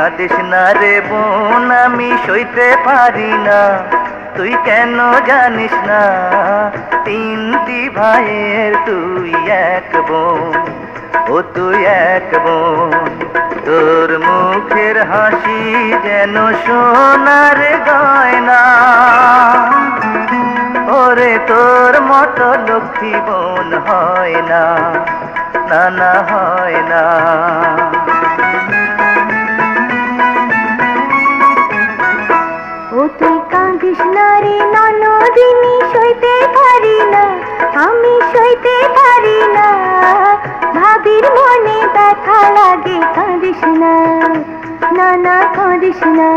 কাঁদিস না রে বোন, আমি সইতে পারি না। তুই কেন জানিস না, তিনটি ভাইয়ের তুই এক বোন, ও তুই এক বোন। তোর মুখের হাসি যেন সোনার গয়না, ওরে তোর মতো লক্ষ্মী বোন হয় না, না না হয় না। ও তুই কাঁদিস না রে ননদিনী, সইতে পারি না, আমি সইতে পারি না। ভাবির মনে ব্যথা লাগে, কাঁদিস না, না না কাঁদিস না।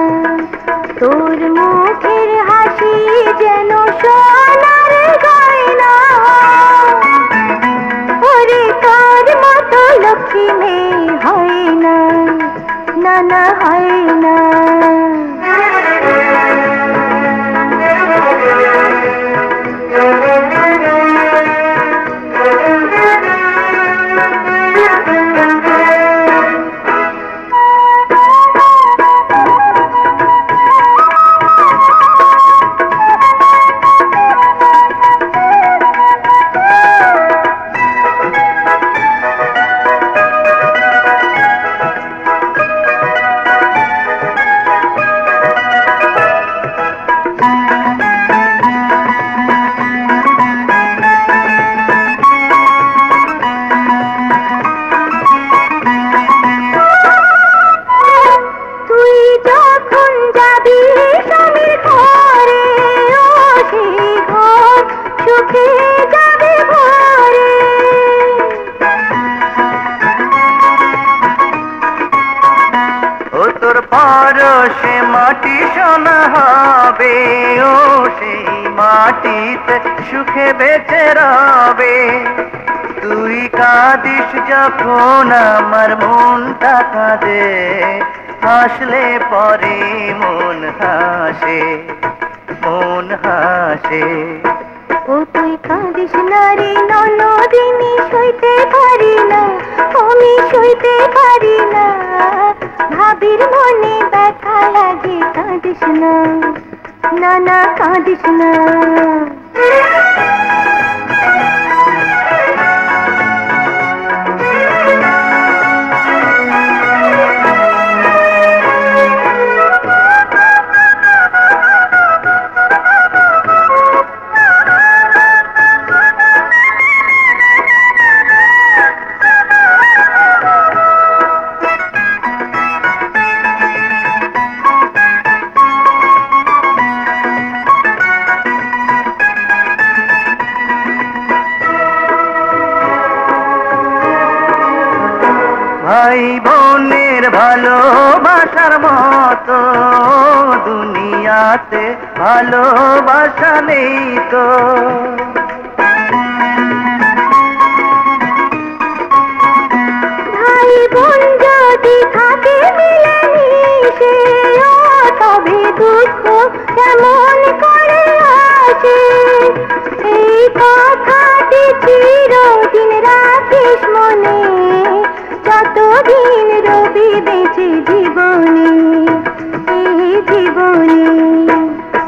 তোর মুখের হাসি যেন সোনার গয়না, ওরে তোর মতো লক্ষ্মী মেয়ে হয় না, না না হয় না। সে মাটি সোনা হবে, ও সেই মাটিতে সুখে বেঁচে রবে। তুই কাঁদিস যখন আমার মনটা কাঁদে, হাসলে পরে মন হাসে, মন হাসে। ও তুই কাঁদিস না রে ননদিনী, সইতে পারি না, আমি সইতে পারি না। ভাবির মনে ব্যথা লাগে, কাঁদিস না, না না কাঁদিস না। ভাই বোনের ভালোবাসার মতো দুনিয়াতে ভালোবাসা নেই তো। ভাই বোন যদি থাকে মিলেমিশে, তবে দুঃখ কেমন করে আসে। এই কথাটি চিরদিন রাখিস মনে, যতদিন রবি বেঁচে জীবনে, এই জীবনে।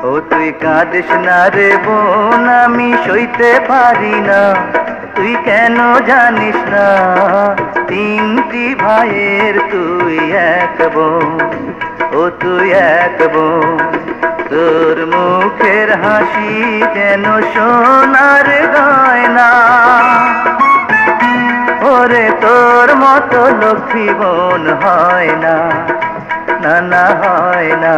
ও তুই কাঁদিস না রে বোন, আমি সইতে পারি না। তুই কেন জানিস না, তিনটি ভাইয়ের তুই এক বোন, ও তুই এক বোন। তোর মুখের হাসি যেন সোনার গয়না, ওরে তোর মতো লক্ষ্মী বোন হয় না, না না হয় না।